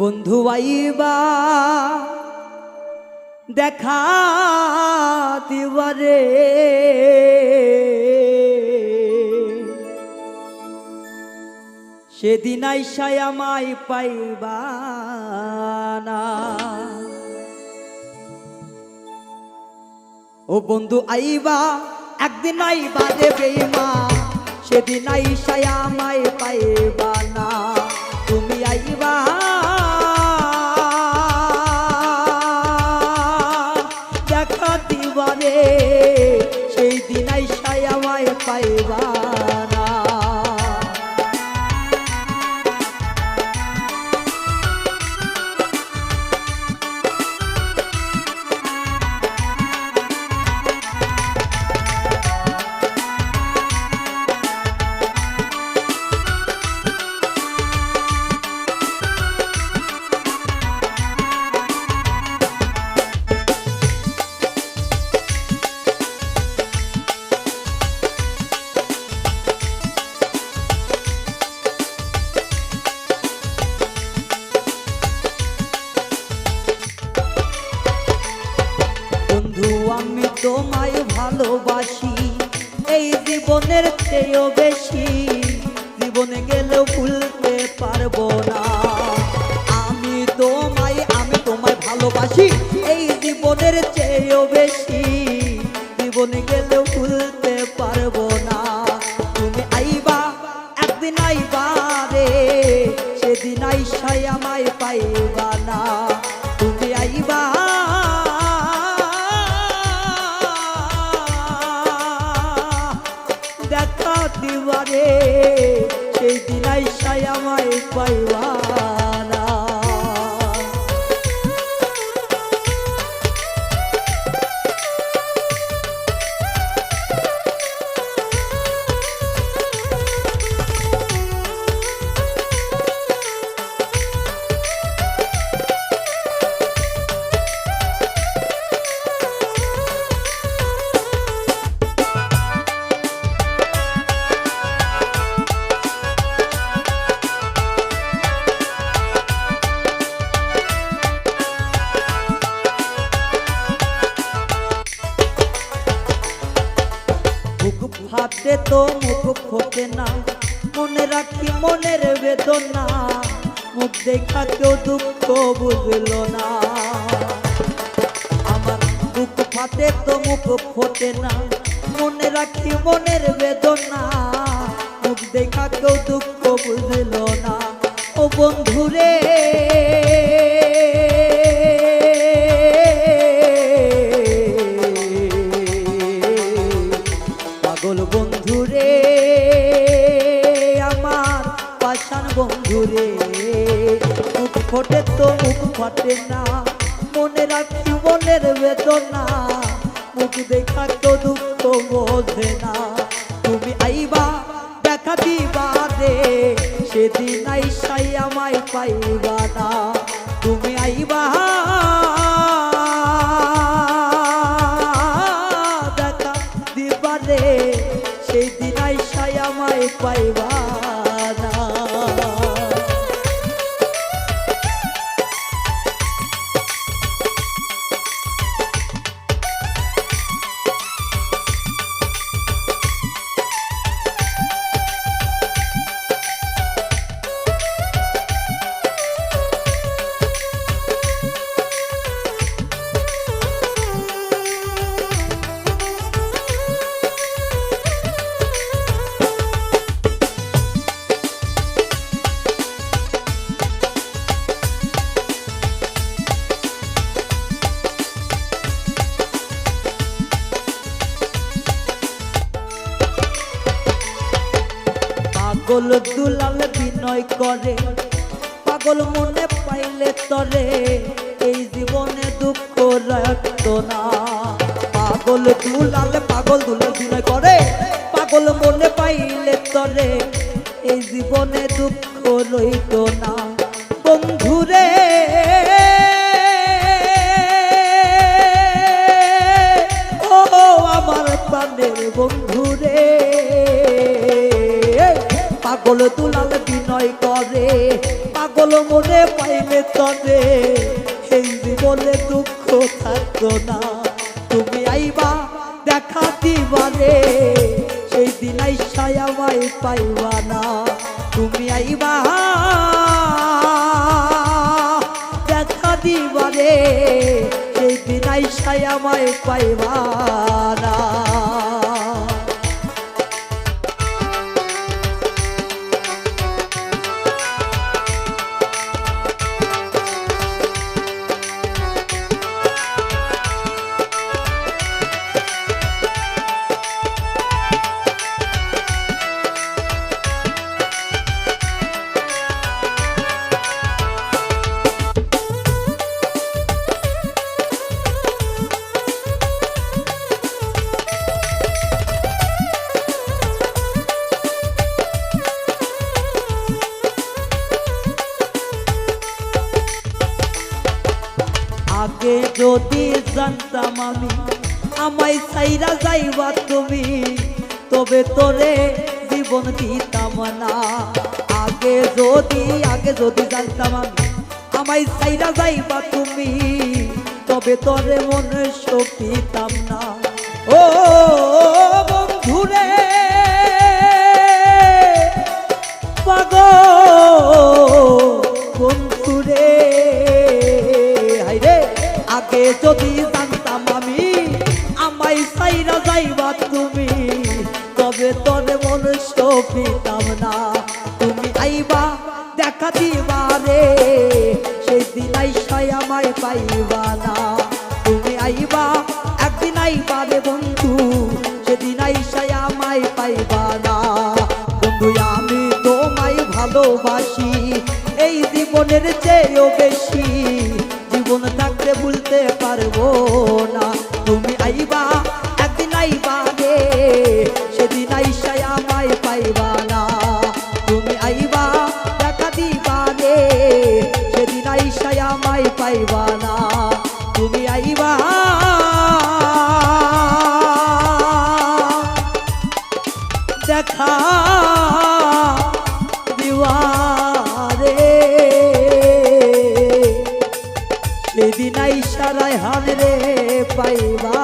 বন্ধু আইবা দেখা দিবারে সেদিন আইসায় আমায় পাইবা না। ও বন্ধু আইবা একদিন আইবা রে বেঈমান, সেদিন আইসায় আমায় পাইবা না। তুমি আইবা দেখা দিবারে সেই দিন আইসায় আমায় পাইবা না। আমি তোমায় ভালোবাসি এই জীবনের চেয়েও বেশি, জীবনে গেলেও ভুলতে পারবো না। আমি তোমায় ভালোবাসি এই জীবনের চেয়েও বেশি, জীবনে গেলেও ভুলতে পারবো না। তুমি আইবা একদিন আইবা রে সেদিন আইসায় আমায় পাইবা না। তুমি আইবা দেখা দিবারে সেই দিন আইসায় আমায় পাইবা না। হাতে তো মুখ ফোটে না, মনে রাখি মনের বেদনা, মুখ দেখা কেউ দুঃখ বুঝলো না। আমার বুক ফাটে তো মুখ ফোটে না, মনে রাখি মনের বেদনা, মুখ দেখা কেউ দুঃখ বুঝলো না। ও বন্ধুরে পাগল বন্ধুরে আমার পাষাণ বন্ধুরে, মুখ ফোটে তো মুখ ফাটে না, মনে রাখি মনের বেদনা, মুখ দেখা তো দুঃখ বোঝে না। তুমি আইবা দেখা দিবা রে সেদিন আইসাই আমায় পাইবা না। তুমি আইবা সেই দিন আইসায় আমায় পাইবা না। পাগল দুলাল বিনয় করে, পাগল মনে পাইলে তরে এই জীবনে দুঃখ রাখতো না। পাগল দুলাল বিনয় করে, পাগল মনে পাইলে তরে এই জীবনে দুঃখ রইতো না। বন্ধুরে ও আমার প্রাণের বন্ধুরে, পাগল দুলাল বিনয় করে, পাগল ভালো মনে পাইলে তবে এই জীবনে দুঃখ থাকতো না। তুমি আইবা দেখা দিবারে সেই দিন আইসায় আমায় পাইবা না। তুমি আইবা দেখা দিবারে সেই দিন আইসায় আমায় পাইবা না। আগে যদি জানতাম আমি আমায় ছাইরা যাইবা তুমি, তবে তোরে জীবন দিতাম না। আগে যদি জানতাম আমি আমায় ছাইরা যাইবা তুমি, তবে তোরে মনে সপিতাম না। ও বন্ধুরে পাগল বন্ধুরে, আগে যদি জানতাম আমি আমায় ছাইরা যাইবা তুমি, তবে তোরে মনে সপিতাম না। তুমি আইবা দেখা দিবা রে সেই দিন আইসায় আমায় পাইবা না। তুমি আইবা একদিন আইবা রে বন্ধু সেদিন আইসায় আমায় পাইবা না। বন্ধু আমি তোমায় ভালোবাসি এই জীবনের চেয়েও বেশি, জীবন থাকতে ভুলতে পারবো না। তুমি আইবা একদিন আইবা রে সেদিন আইসায় আমায় পাইবা না। তুমি আইবা দেখা দিবা রে সেদিন আইসায় আমায় পাইবা না। তুমি আইবা দেখা দিবা রে সেদিন আইসা রায়হান রে পাইবা।